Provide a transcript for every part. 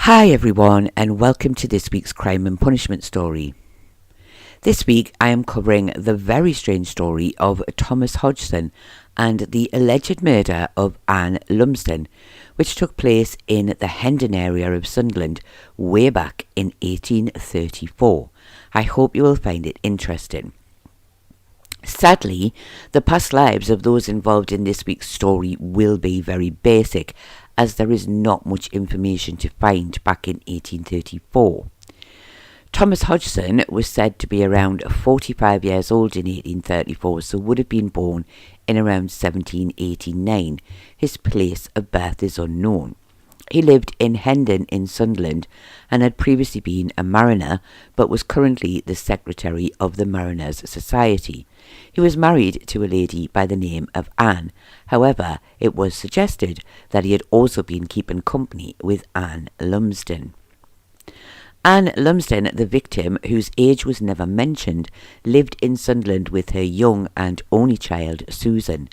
Hi everyone, and welcome to this week's Crime and Punishment story. This week I am covering the very strange story of Thomas Hodgson and the alleged murder of Ann Lumsdon, which took place in the Hendon area of Sunderland way back in 1834. I hope you will find it interesting. Sadly, the past lives of those involved in this week's story will be very basic, as there is not much information to find back in 1834. Thomas Hodgson was said to be around 45 years old in 1834, so would have been born in around 1789. His place of birth is unknown. He lived in Hendon in Sunderland and had previously been a mariner, but was currently the secretary of the Mariners' Society. He was married to a lady by the name of Anne. However, it was suggested that he had also been keeping company with Ann Lumsdon. Ann Lumsdon, the victim, whose age was never mentioned, lived in Sunderland with her young and only child, Susan.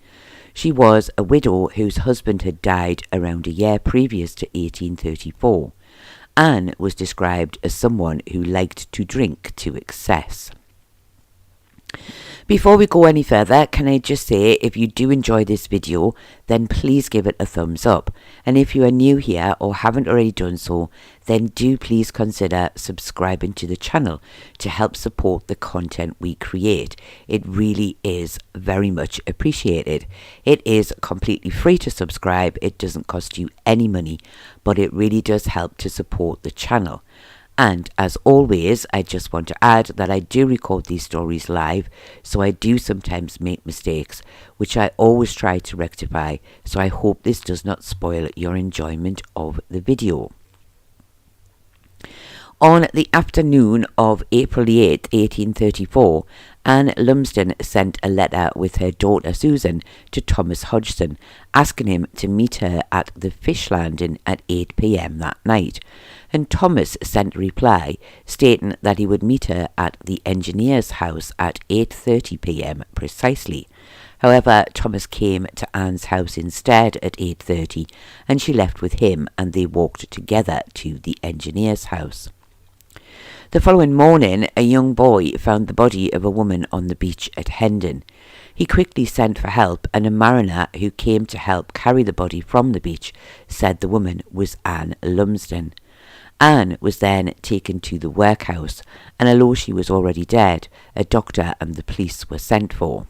She was a widow whose husband had died around a year previous to 1834. Anne was described as someone who liked to drink to excess. Before we go any further, can I just say, if you do enjoy this video, then please give it a thumbs up. And if you are new here or haven't already done so, then do please consider subscribing to the channel to help support the content we create. It really is very much appreciated. It is completely free to subscribe. It doesn't cost you any money, but it really does help to support the channel. And as always, I just want to add that I do record these stories live, so I do sometimes make mistakes, which I always try to rectify, so I hope this does not spoil your enjoyment of the video. On the afternoon of April 8, 1834, Ann Lumsdon sent a letter with her daughter Susan to Thomas Hodgson, asking him to meet her at the fish landing at 8 p.m. that night, and Thomas sent a reply stating that he would meet her at the engineer's house at 8:30 p.m. precisely. However, Thomas came to Anne's house instead at 8:30, and she left with him, and they walked together to the engineer's house. The following morning, a young boy found the body of a woman on the beach at Hendon. He quickly sent for help, and a mariner who came to help carry the body from the beach said the woman was Ann Lumsdon. Anne was then taken to the workhouse, and although she was already dead, a doctor and the police were sent for.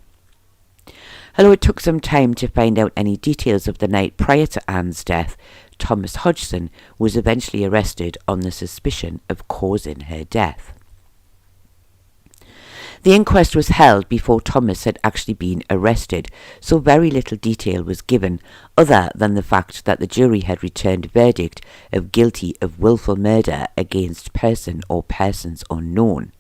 Although it took some time to find out any details of the night prior to Anne's death, Thomas Hodgson was eventually arrested on the suspicion of causing her death. The inquest was held before Thomas had actually been arrested, so very little detail was given other than the fact that the jury had returned a verdict of guilty of willful murder against person or persons unknown.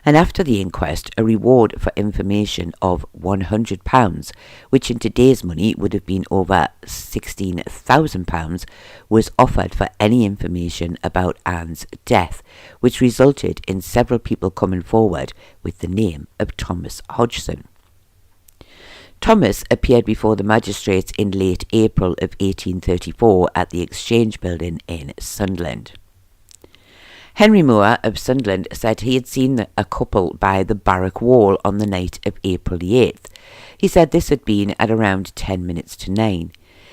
And after the inquest, a reward for information of £100, which in today's money would have been over £16,000, was offered for any information about Anne's death, which resulted in several people coming forward with the name of Thomas Hodgson. Thomas appeared before the magistrates in late April of 1834 at the Exchange Building in Sunderland. Henry Moore of Sunderland said he had seen a couple by the barrack wall on the night of April the 8th. He said this had been at around 10 minutes to 9.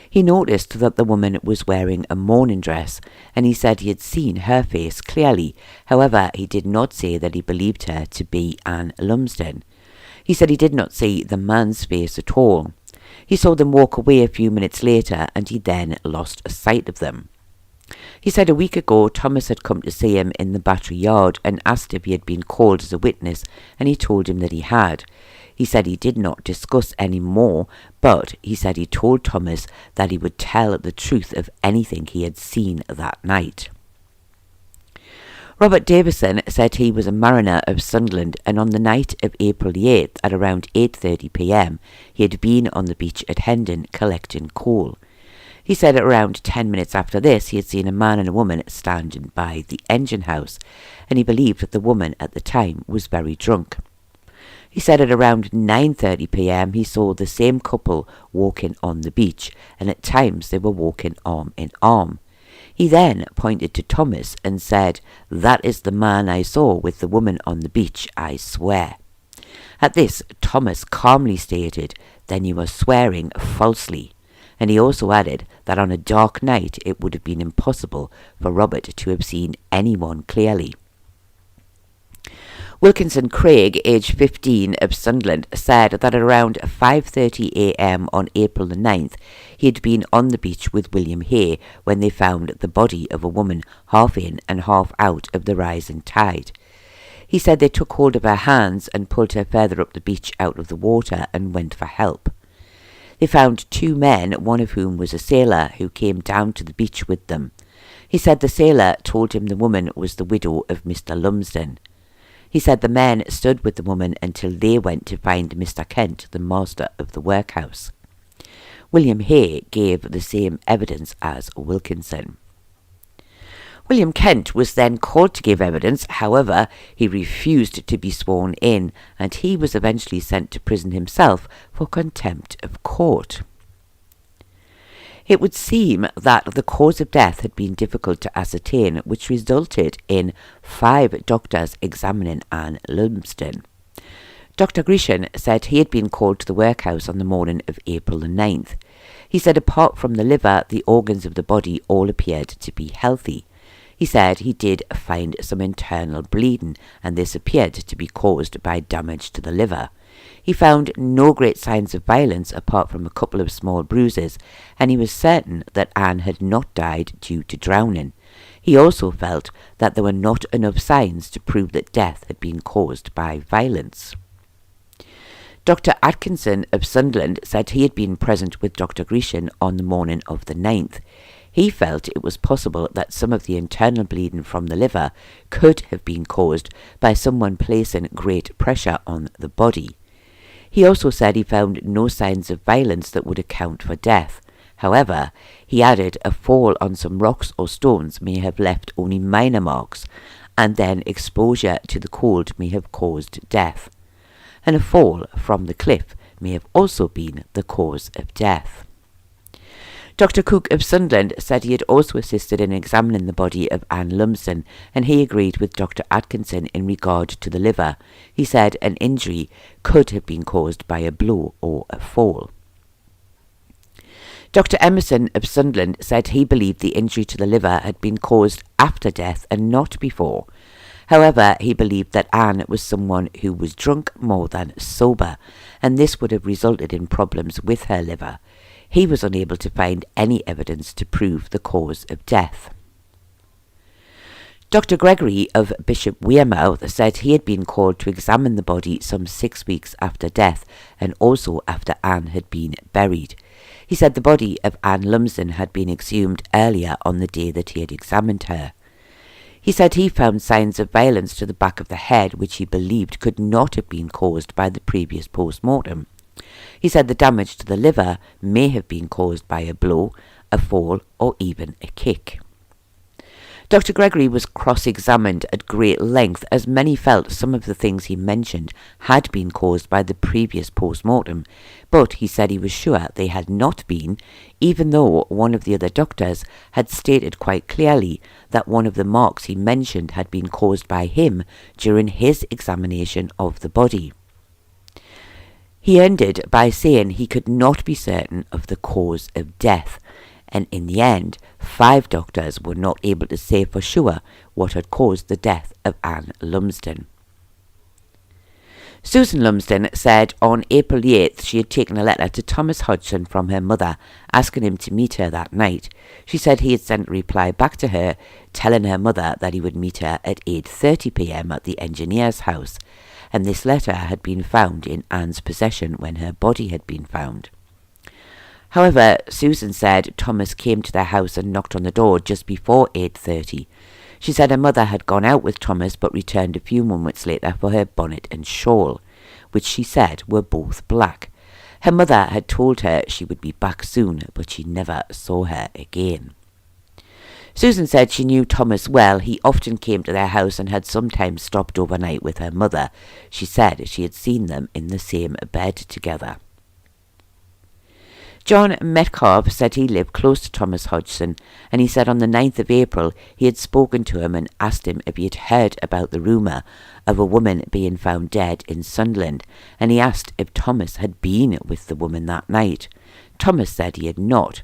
He noticed that the woman was wearing a mourning dress, and he said he had seen her face clearly. However, he did not say that he believed her to be Ann Lumsdon. He said he did not see the man's face at all. He saw them walk away a few minutes later, and he then lost sight of them. He said a week ago Thomas had come to see him in the Battery Yard and asked if he had been called as a witness, and he told him that he had. He said he did not discuss any more, but he said he told Thomas that he would tell the truth of anything he had seen that night. Robert Davison said he was a mariner of Sunderland, and on the night of April the 8th at around 8:30 p.m. he had been on the beach at Hendon collecting coal. He said around 10 minutes after this he had seen a man and a woman standing by the engine house, and he believed that the woman at the time was very drunk. He said at around 9:30 p.m. he saw the same couple walking on the beach, and at times they were walking arm in arm. He then pointed to Thomas and said, "That is the man I saw with the woman on the beach, I swear." At this, Thomas calmly stated, "Then you are swearing falsely." And he also added that on a dark night it would have been impossible for Robert to have seen anyone clearly. Wilkinson Craig, aged 15, of Sunderland, said that around 5:30 a.m. on April the 9th, he had been on the beach with William Hay when they found the body of a woman half in and half out of the rising tide. He said they took hold of her hands and pulled her further up the beach out of the water and went for help. They found two men, one of whom was a sailor, who came down to the beach with them. He said the sailor told him the woman was the widow of Mr. Lumsdon. He said the men stood with the woman until they went to find Mr. Kent, the master of the workhouse. William Hay gave the same evidence as Wilkinson. William Kent was then called to give evidence. However, he refused to be sworn in, and he was eventually sent to prison himself for contempt of court. It would seem that the cause of death had been difficult to ascertain, which resulted in 5 doctors examining Ann Lumsdon. Dr. Grecian said he had been called to the workhouse on the morning of April the 9th. He said apart from the liver, the organs of the body all appeared to be healthy. He said he did find some internal bleeding, and this appeared to be caused by damage to the liver. He found no great signs of violence apart from a couple of small bruises, and he was certain that Anne had not died due to drowning. He also felt that there were not enough signs to prove that death had been caused by violence. Dr. Atkinson of Sunderland said he had been present with Dr. Grecian on the morning of the 9th. He felt it was possible that some of the internal bleeding from the liver could have been caused by someone placing great pressure on the body. He also said he found no signs of violence that would account for death. However, he added a fall on some rocks or stones may have left only minor marks, and then exposure to the cold may have caused death. And a fall from the cliff may have also been the cause of death. Dr. Cook of Sunderland said he had also assisted in examining the body of Ann Lumsdon, and he agreed with Dr. Atkinson in regard to the liver. He said an injury could have been caused by a blow or a fall. Dr. Emerson of Sunderland said he believed the injury to the liver had been caused after death and not before. However, he believed that Anne was someone who was drunk more than sober, and this would have resulted in problems with her liver. He was unable to find any evidence to prove the cause of death. Dr. Gregory of Bishop Wearmouth said he had been called to examine the body some 6 weeks after death and also after Anne had been buried. He said the body of Ann Lumsdon had been exhumed earlier on the day that he had examined her. He said he found signs of violence to the back of the head which he believed could not have been caused by the previous post-mortem. He said the damage to the liver may have been caused by a blow, a fall, or even a kick. Dr. Gregory was cross-examined at great length, as many felt some of the things he mentioned had been caused by the previous post-mortem, but he said he was sure they had not been, even though one of the other doctors had stated quite clearly that one of the marks he mentioned had been caused by him during his examination of the body. He ended by saying he could not be certain of the cause of death, and in the end, 5 doctors were not able to say for sure what had caused the death of Ann Lumsdon. Susan Lumsdon said on April 8th she had taken a letter to Thomas Hodgson from her mother, asking him to meet her that night. She said he had sent a reply back to her, telling her mother that he would meet her at 8:30 p.m. at the engineer's house, and this letter had been found in Anne's possession when her body had been found. However, Susan said Thomas came to their house and knocked on the door just before 8:30. She said her mother had gone out with Thomas but returned a few moments later for her bonnet and shawl, which she said were both black. Her mother had told her she would be back soon, but she never saw her again. Susan said she knew Thomas well. He often came to their house and had sometimes stopped overnight with her mother. She said she had seen them in the same bed together. John Metcalfe said he lived close to Thomas Hodgson, and he said on the 9th of April he had spoken to him and asked him if he had heard about the rumour of a woman being found dead in Sunderland, and he asked if Thomas had been with the woman that night. Thomas said he had not.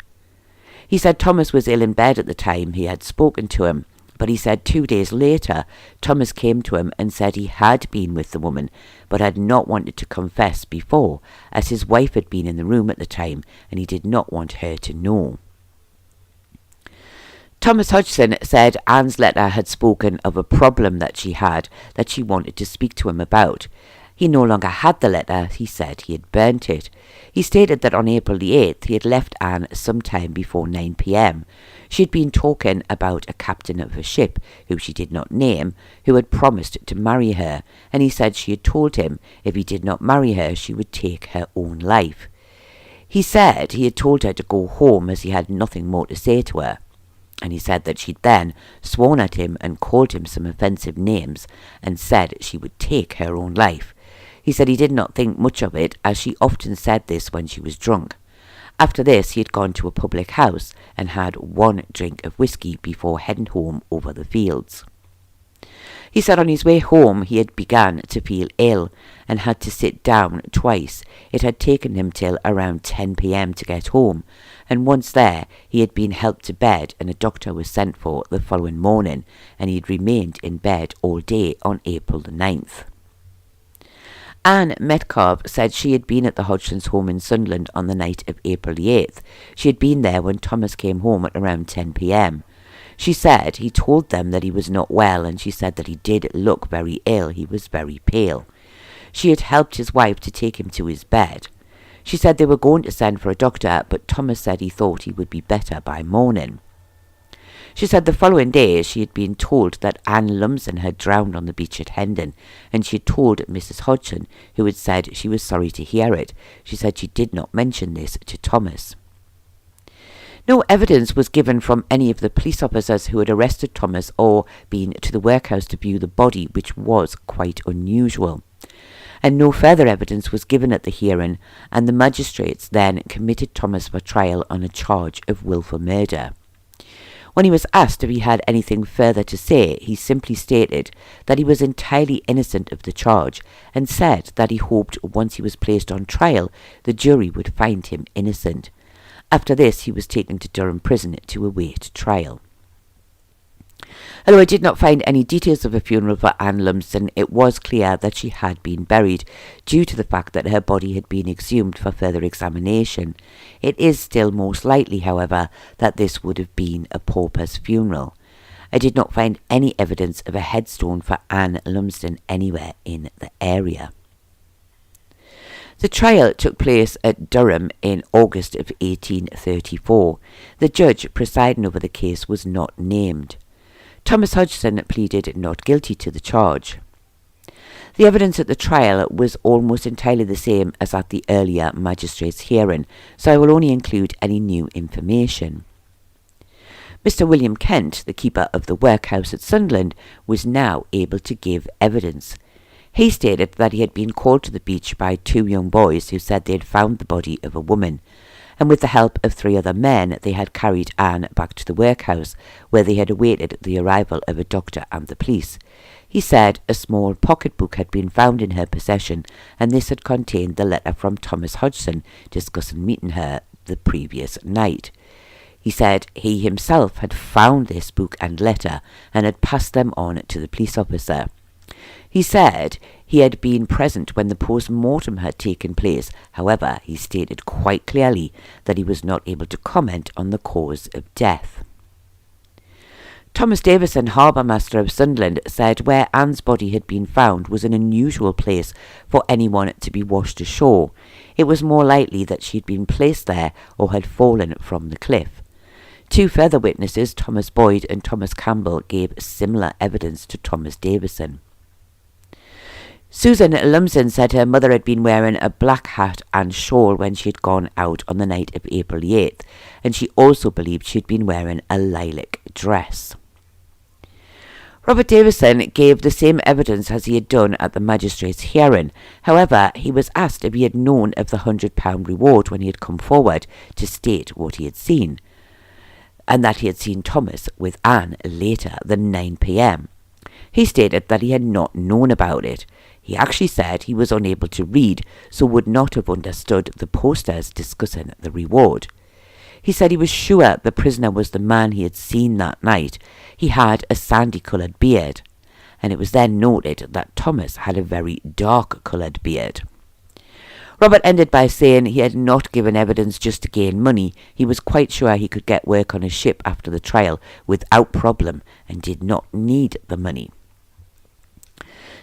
He said Thomas was ill in bed at the time he had spoken to him, but he said 2 days later Thomas came to him and said he had been with the woman, but had not wanted to confess before, as his wife had been in the room at the time and he did not want her to know. Thomas Hodgson said Ann's letter had spoken of a problem that she had that she wanted to speak to him about. He no longer had the letter, he said he had burnt it. He stated that on April the 8th he had left Ann sometime before 9 p.m. She had been talking about a captain of a ship, who she did not name, who had promised to marry her, and he said she had told him if he did not marry her she would take her own life. He said he had told her to go home as he had nothing more to say to her. And he said that she'd then sworn at him and called him some offensive names and said she would take her own life. He said he did not think much of it, as she often said this when she was drunk. After this he had gone to a public house and had 1 drink of whiskey before heading home over the fields. He said on his way home he had begun to feel ill and had to sit down twice. It had taken him till around 10 p.m. to get home, and once there he had been helped to bed and a doctor was sent for the following morning, and he had remained in bed all day on April the 9th. Ann Metcalfe said she had been at the Hodgson's home in Sunderland on the night of April the 8th. She had been there when Thomas came home at around 10 p.m. She said he told them that he was not well, and she said that he did look very ill. He was very pale. She had helped his wife to take him to his bed. She said they were going to send for a doctor, but Thomas said he thought he would be better by morning. She said the following day she had been told that Ann Lumsdon had drowned on the beach at Hendon, and she had told Mrs. Hodgson, who had said she was sorry to hear it. She said she did not mention this to Thomas. No evidence was given from any of the police officers who had arrested Thomas or been to the workhouse to view the body, which was quite unusual. And no further evidence was given at the hearing, and the magistrates then committed Thomas for trial on a charge of wilful murder. When he was asked if he had anything further to say, he simply stated that he was entirely innocent of the charge and said that he hoped once he was placed on trial the jury would find him innocent. After this he was taken to Durham prison to await trial. Although I did not find any details of a funeral for Ann Lumsdon, it was clear that she had been buried, due to the fact that her body had been exhumed for further examination. It is still most likely, however, that this would have been a pauper's funeral. I did not find any evidence of a headstone for Ann Lumsdon anywhere in the area. The trial took place at Durham in August of 1834. The judge presiding over the case was not named. Thomas Hodgson pleaded not guilty to the charge. The evidence at the trial was almost entirely the same as at the earlier magistrate's hearing, so I will only include any new information. Mr. William Kent, the keeper of the workhouse at Sunderland, was now able to give evidence. He stated that he had been called to the beach by 2 young boys who said they had found the body of a woman, and with the help of 3 other men they had carried Ann back to the workhouse, where they had awaited the arrival of a doctor and the police. He said a small pocketbook had been found in her possession, and this had contained the letter from Thomas Hodgson discussing meeting her the previous night. He said he himself had found this book and letter and had passed them on to the police officer. He said he had been present when the post-mortem had taken place. However, he stated quite clearly that he was not able to comment on the cause of death. Thomas Davison, harbour master of Sunderland, said where Ann's body had been found was an unusual place for anyone to be washed ashore. It was more likely that she had been placed there or had fallen from the cliff. 2 further witnesses, Thomas Boyd and Thomas Campbell, gave similar evidence to Thomas Davison. Susan Lumsdon said her mother had been wearing a black hat and shawl when she had gone out on the night of April the 8th, and she also believed she had been wearing a lilac dress. Robert Davison gave the same evidence as he had done at the magistrate's hearing. However, he was asked if he had known of the £100 reward when he had come forward to state what he had seen, and that he had seen Thomas with Anne later than 9 p.m. He stated that he had not known about it. He actually said he was unable to read, so would not have understood the posters discussing the reward. He said he was sure the prisoner was the man he had seen that night. He had a sandy-coloured beard, and it was then noted that Thomas had a very dark-coloured beard. Robert ended by saying he had not given evidence just to gain money. He was quite sure he could get work on a ship after the trial without problem and did not need the money.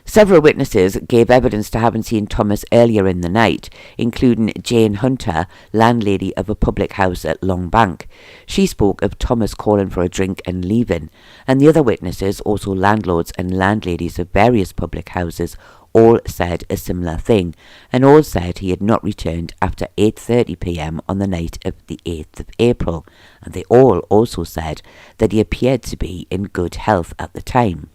Several witnesses gave evidence to having seen Thomas earlier in the night, including Jane Hunter, landlady of a public house at Long Bank. She spoke of Thomas calling for a drink and leaving, and the other witnesses, also landlords and landladies of various public houses, all said a similar thing, and all said he had not returned after 8:30 p.m. on the night of the 8th of April, and they all also said that he appeared to be in good health at the time.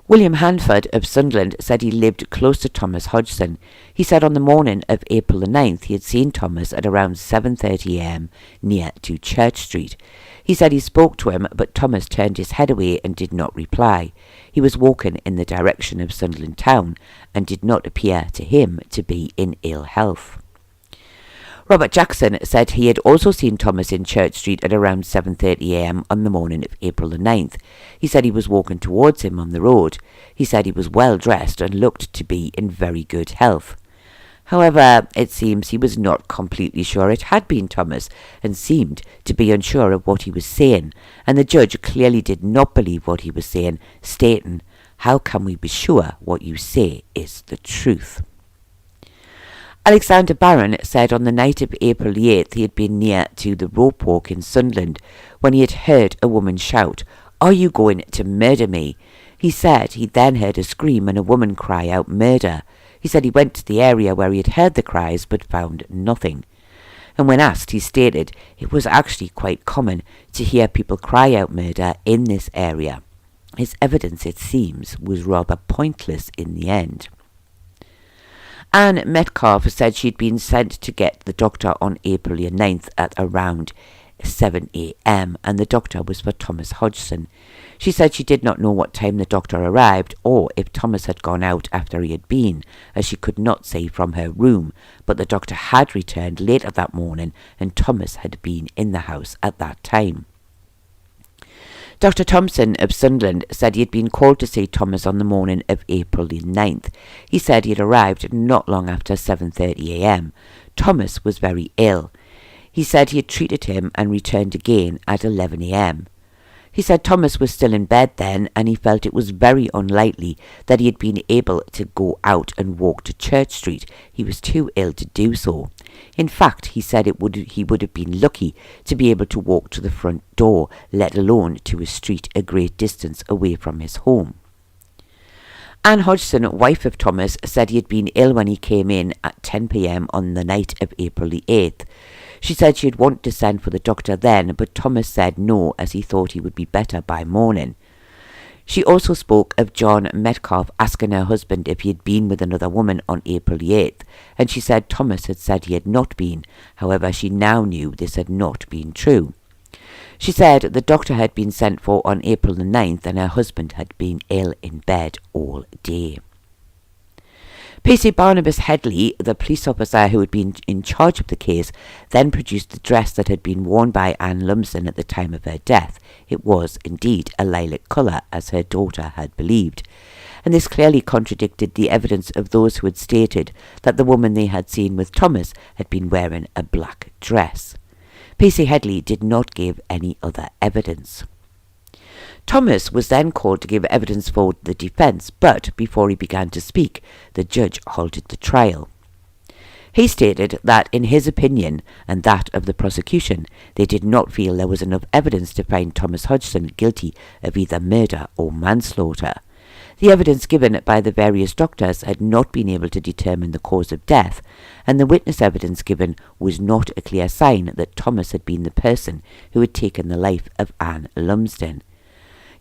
William Hanford of Sunderland said he lived close to Thomas Hodgson. He said on the morning of April the 9th he had seen Thomas at around 7:30 a.m. near to Church Street. He said he spoke to him, but Thomas turned his head away and did not reply. He was walking in the direction of Sunderland town and did not appear to him to be in ill health. Robert Jackson said he had also seen Thomas in Church Street at around 7:30 a.m. on the morning of April the 9th. He said he was walking towards him on the road. He said he was well dressed and looked to be in very good health. However, it seems he was not completely sure it had been Thomas and seemed to be unsure of what he was saying, and the judge clearly did not believe what he was saying, stating, "How can we be sure what you say is the truth?" Alexander Barron said on the night of April the 8th he had been near to the rope walk in Sunderland when he had heard a woman shout, "Are you going to murder me?" He said he then heard a scream and a woman cry out murder. He said he went to the area where he had heard the cries but found nothing. And when asked, he stated it was actually quite common to hear people cry out murder in this area. His evidence, it seems, was rather pointless in the end. Anne Metcalf said she'd been sent to get the doctor on April 9th at around 7 a.m. and the doctor was for Thomas Hodgson. She said she did not know what time the doctor arrived or if Thomas had gone out after he had been, as she could not say from her room, but the doctor had returned later that morning and Thomas had been in the house at that time. Dr. Thompson of Sunderland said he had been called to see Thomas on the morning of April the 9th. He said he had arrived not long after 7:30 a.m. Thomas was very ill. He said he had treated him and returned again at 11 a.m. He said Thomas was still in bed then and he felt it was very unlikely that he had been able to go out and walk to Church Street. He was too ill to do so. In fact, he said he would have been lucky to be able to walk to the front door, let alone to a street a great distance away from his home. Ann Hodgson, wife of Thomas, said he had been ill when he came in at 10 p.m. on the night of April the 8th. She said she had wanted to send for the doctor then, but Thomas said no, as he thought he would be better by morning. She also spoke of John Metcalf asking her husband if he had been with another woman on April the 8th, and she said Thomas had said he had not been. However, she now knew this had not been true. She said the doctor had been sent for on April the 9th and her husband had been ill in bed all day. P.C. Barnabas Headley, the police officer who had been in charge of the case, then produced the dress that had been worn by Ann Lumsdon at the time of her death. It was indeed a lilac colour, as her daughter had believed, and this clearly contradicted the evidence of those who had stated that the woman they had seen with Thomas had been wearing a black dress. P.C. Headley did not give any other evidence. Thomas was then called to give evidence for the defence, but before he began to speak, the judge halted the trial. He stated that, in his opinion, and that of the prosecution, they did not feel there was enough evidence to find Thomas Hodgson guilty of either murder or manslaughter. The evidence given by the various doctors had not been able to determine the cause of death, and the witness evidence given was not a clear sign that Thomas had been the person who had taken the life of Ann Lumsdon.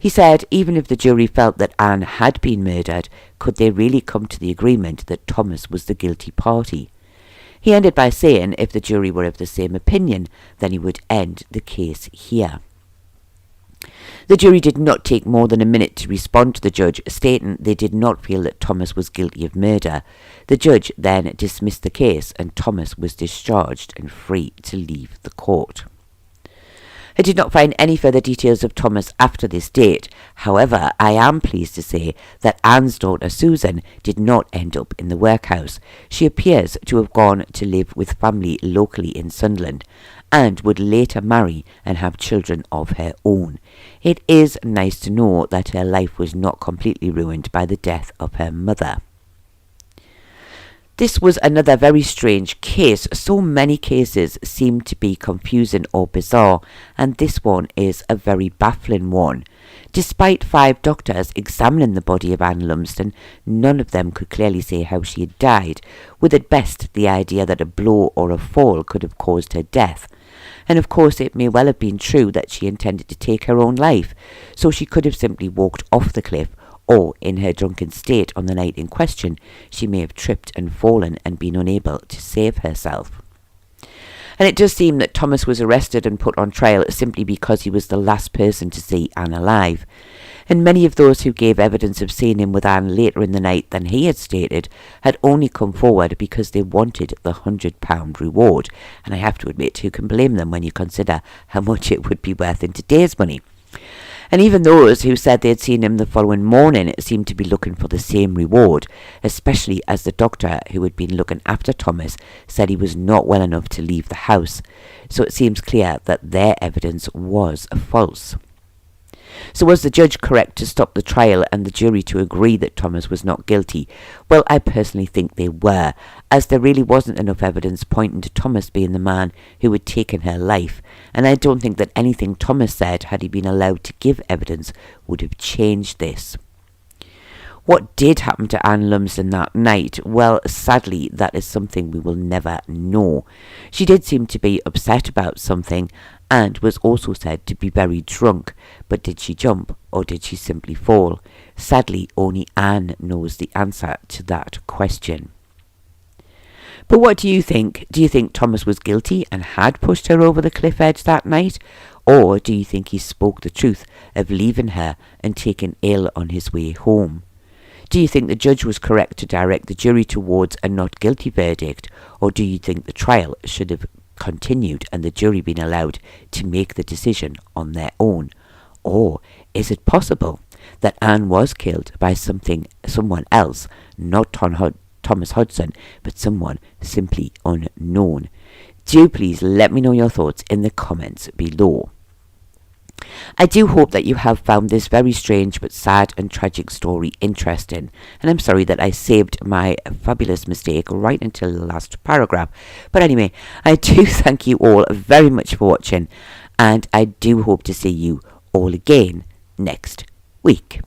He said even if the jury felt that Ann had been murdered, could they really come to the agreement that Thomas was the guilty party? He ended by saying if the jury were of the same opinion, then he would end the case here. The jury did not take more than a minute to respond to the judge, stating they did not feel that Thomas was guilty of murder. The judge then dismissed the case and Thomas was discharged and free to leave the court. I did not find any further details of Thomas after this date. However, I am pleased to say that Ann's daughter Susan did not end up in the workhouse. She appears to have gone to live with family locally in Sunderland and would later marry and have children of her own. It is nice to know that her life was not completely ruined by the death of her mother. This was another very strange case. So many cases seem to be confusing or bizarre, and this one is a very baffling one. Despite 5 doctors examining the body of Ann Lumsdon, none of them could clearly say how she had died, with at best the idea that a blow or a fall could have caused her death. And of course it may well have been true that she intended to take her own life, so she could have simply walked off the cliff, or in her drunken state on the night in question, she may have tripped and fallen and been unable to save herself. And it does seem that Thomas was arrested and put on trial simply because he was the last person to see Ann alive. And many of those who gave evidence of seeing him with Ann later in the night than he had stated had only come forward because they wanted the £100 reward. And I have to admit, who can blame them when you consider how much it would be worth in today's money? And even those who said they had seen him the following morning seemed to be looking for the same reward, especially as the doctor who had been looking after Thomas said he was not well enough to leave the house. So it seems clear that their evidence was false. So was the judge correct to stop the trial and the jury to agree that Thomas was not guilty? Well, I personally think they were, as there really wasn't enough evidence pointing to Thomas being the man who had taken her life, and I don't think that anything Thomas said, had he been allowed to give evidence, would have changed this. What did happen to Ann Lumsdon that night? Well, sadly, that is something we will never know. She did seem to be upset about something, and was also said to be very drunk. But did she jump, or did she simply fall? Sadly, only Ann knows the answer to that question. But what do you think? Do you think Thomas was guilty and had pushed her over the cliff edge that night? Or do you think he spoke the truth of leaving her and taking ill on his way home? Do you think the judge was correct to direct the jury towards a not guilty verdict? Or do you think the trial should have continued and the jury been allowed to make the decision on their own? Or is it possible that Ann was killed by someone else, not Thomas Hodgson, but someone simply unknown? Do please let me know your thoughts in the comments below. I do hope that you have found this very strange but sad and tragic story interesting, and I'm sorry that I saved my fabulous mistake right until the last paragraph. But anyway, I do thank you all very much for watching, and I do hope to see you all again next week.